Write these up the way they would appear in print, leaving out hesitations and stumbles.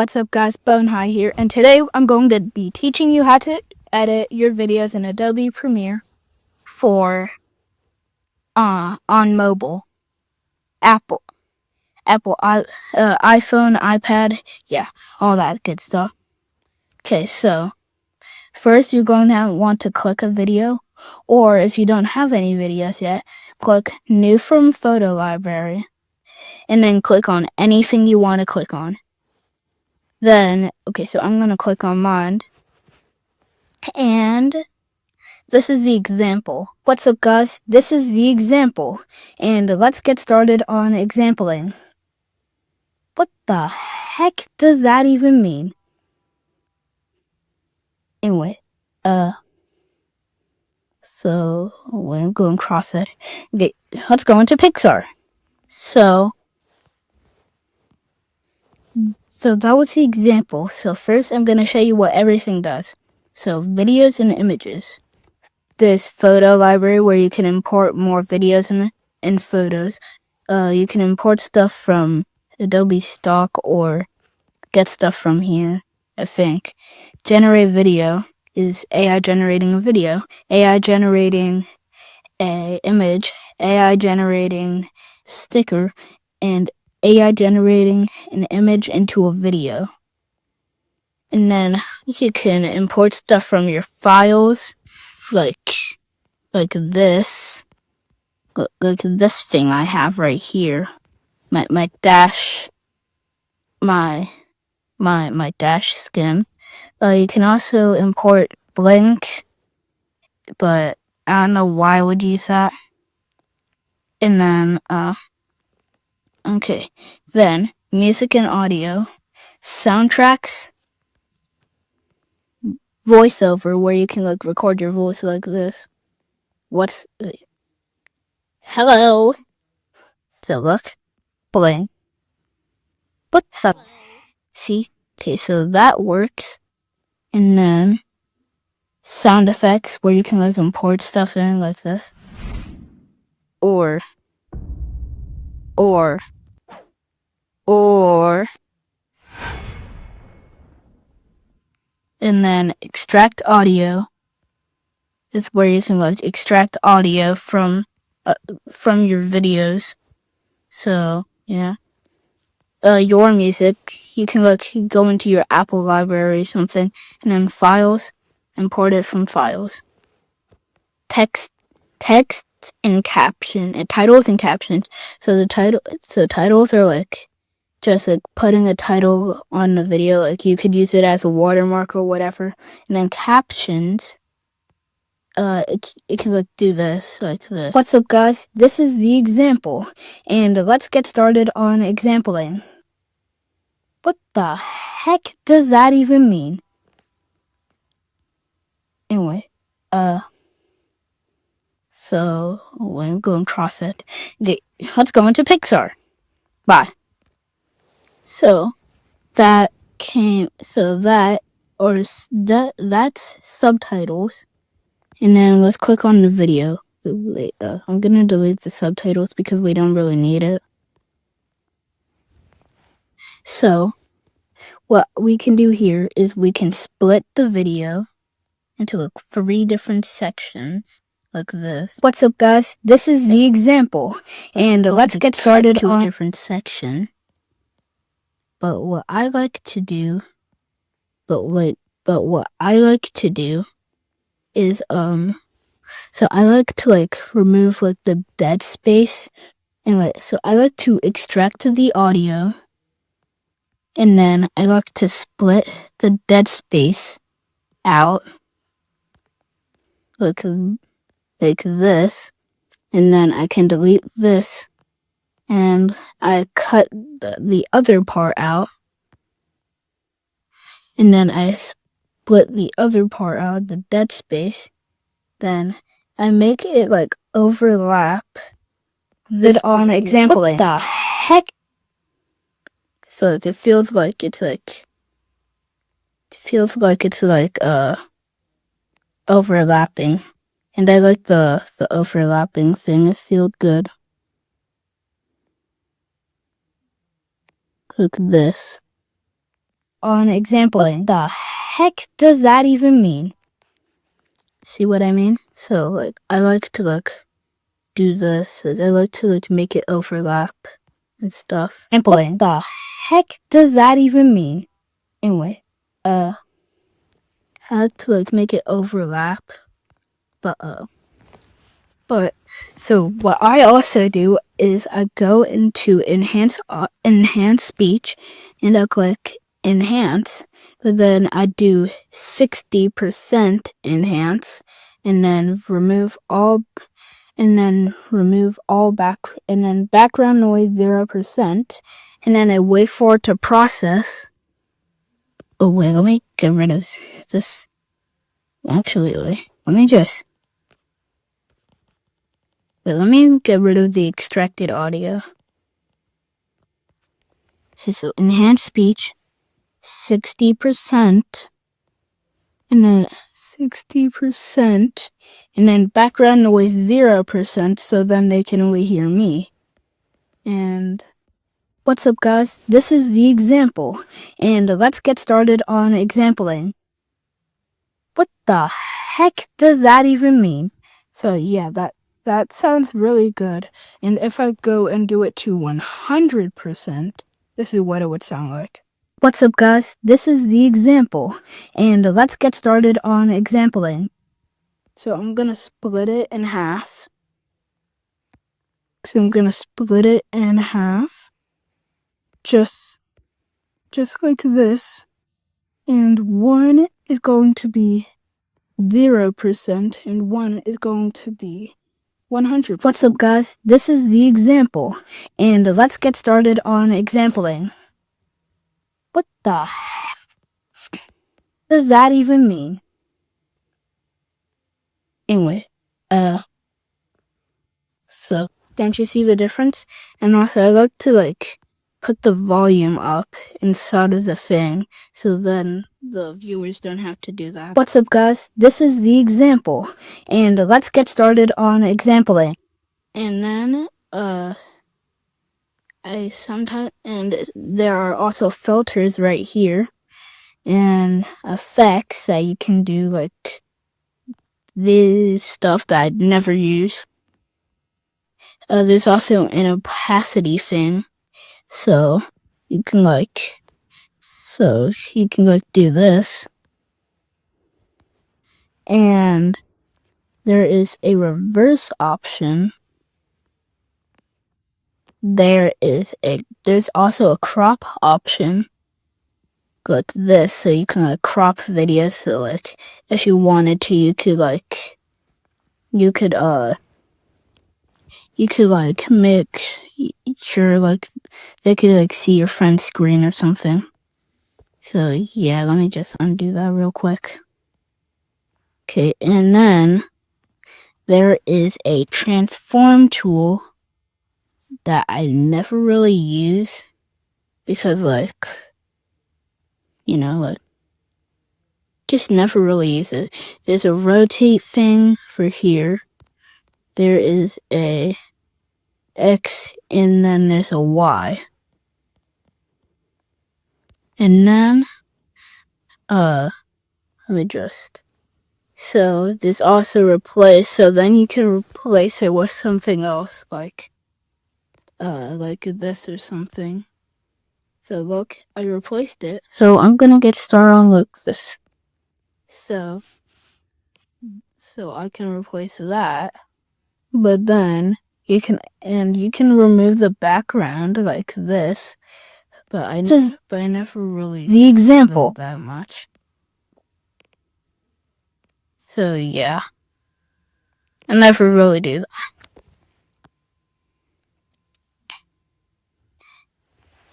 What's up guys, Bone High here, and today I'm going to be teaching you how to edit your videos in Adobe Premiere for on mobile, Apple, iPhone, iPad, yeah, all that good stuff. Okay, so first you're going to want to click a video, or if you don't have any videos yet, click New from Photo Library, and then click on anything you want to click on. Then, okay, so I'm going to click on mine, and this is the example. What's up guys, this is the example, and let's get started on exampling. What the heck does that even mean? Anyway, so we're going cross it. Okay, let's go into Pixar. So that was the example. So first I'm going to show you what everything does. So videos and images. There's photo library where you can import more videos and photos. You can import stuff from Adobe stock or get stuff from here, I think. Generate video is AI generating a video, AI generating a image, AI generating sticker, and AI generating an image into a video. And then you can import stuff from your files, like this. Like this thing I have right here. My dash skin. You can also import Blink, but I don't know why I would use that. And then okay, then music and audio, soundtracks, voiceover where you can like record your voice like this. Hello. So look, Blink. What's up? See? Okay, so that works. And then sound effects where you can like import stuff in like this. Or and then extract audio is where you can like extract audio from your videos. So yeah. Your music, you can like go into your Apple library or something, and then files, import it from files. Text and caption, and titles and captions. So titles are like just like putting a title on the video, like you could use it as a watermark or whatever. And then captions, it can like do this, like this. What's up guys, this is the example, and let's get started on exampling. What the heck does that even mean? Anyway, so we're going to cross it. Okay, let's go into Pixar. Bye. So that's subtitles, and then let's click on the video. Wait, I'm gonna delete the subtitles because we don't really need it. So what we can do here is we can split the video into like 3 different sections like this. What's up guys, this is the example, and let's get started on a different section. But what I like to do is so I like to like remove like the dead space, and like so I like to extract the audio, and then I like to split the dead space out like this, and then I can delete this, and I cut the other part out, and then I split the other part out, the dead space, then I make it like overlap it on example. What the heck? So it feels like it's overlapping, and I like the overlapping thing. It feels good. Like this. on exampling. The heck does that even mean? See what I mean? So like I like to like do this. I like to like make it overlap and stuff. Exampling. The heck does that even mean? Anyway, I like to like make it overlap, but so what I also do is I go into enhance speech, and I click enhance, but then I do 60% enhance, and then remove all background noise 0%, and then I wait for it to process. Oh wait, let me get rid of this. Actually, wait, let me get rid of the extracted audio. Okay, so enhance speech, 60%, and then 60%, and then background noise 0%, so then they can only hear me. And what's up, guys? This is the example, and let's get started on exampling. What the heck does that even mean? So yeah, that sounds really good. And if I go and do it to 100%, this is what it would sound like. What's up, guys? This is the example, and let's get started on exampling. So I'm gonna split it in half. Just like this, and one is going to be 0%, and one is going to be 100%. What's up, guys? This is the example, and let's get started on exampling. What the heck does that even mean? Anyway, so don't you see the difference? And also, I like to like put the volume up inside of the thing, so then the viewers don't have to do that. What's up, guys? This is the example, and let's get started on exampling. And then, there are also filters right here, and effects that you can do, like this stuff that I'd never use. There's also an opacity thing, so you can do this. And there is a reverse option. There's also a crop option, like this, so you can like crop videos. So like if you wanted to, you could make sure like they could like see your friend's screen or something. So yeah, let me just undo that real quick. Okay, and then there is a transform tool that I never really use because just never really use it. There's a rotate thing for here. There is a X, and then there's a Y. And then, let me just, so there's also replace, so then you can replace it with something else, like this or something. So look, I replaced it. So I'm gonna get started on this. So I can replace that, but then you can remove the background like this. But I never really the example that much. So yeah, I never really do that.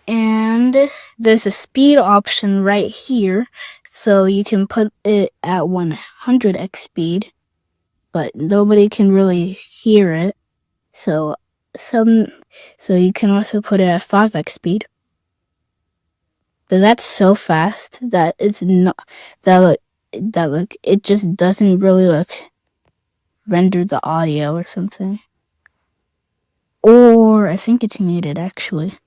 And there's a speed option right here, so you can put it at 100x speed, but nobody can really hear it. So you can also put it at 5x speed. But that's so fast that it's not it just doesn't really render the audio or something. Or I think it's muted actually.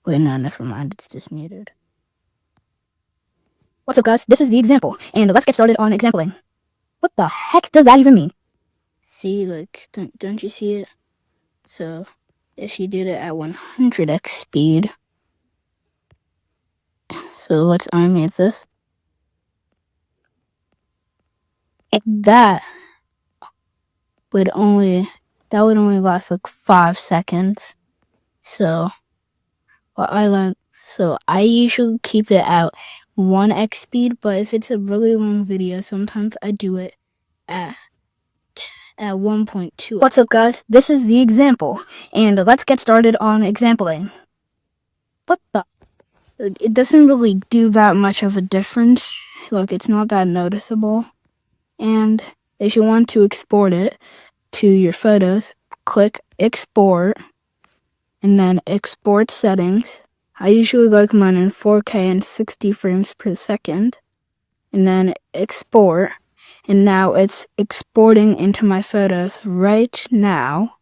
Wait, no, never mind, it's just muted. What's up guys, this is the example, and let's get started on exampling. What the heck does that even mean? See, like, don't you see it? So, if you did it at 100x speed, so let's animate this. That would only last like 5 seconds. So, what I learned, so I usually keep it at 1x speed, but if it's a really long video, sometimes I do it at 1.2. What's up guys, this is the example, and let's get started on exampling. What the? It doesn't really do that much of a difference. Look, it's not that noticeable. And if you want to export it to your photos, click export and then export settings. I usually like mine in 4K and 60 frames per second. And then export. And now it's exporting into my photos right now.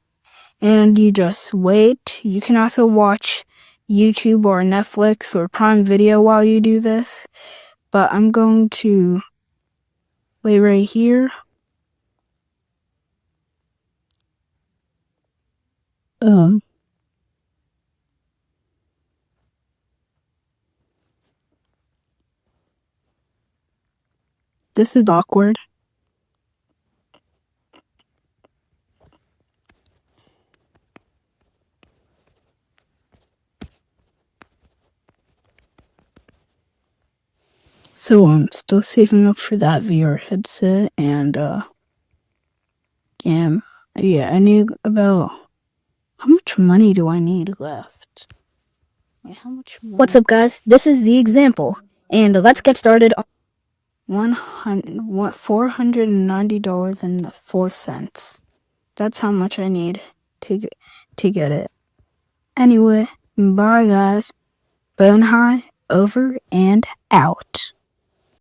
And you just wait. You can also watch YouTube or Netflix or Prime Video while you do this. But I'm going to wait right here. This is awkward. So I'm still saving up for that VR headset, and yeah, I need about, how much money do I need left? Wait, how much money? What's up guys, this is the example, and let's get started on $490.04. That's how much I need to get it. Anyway, bye guys. Bone High over and out.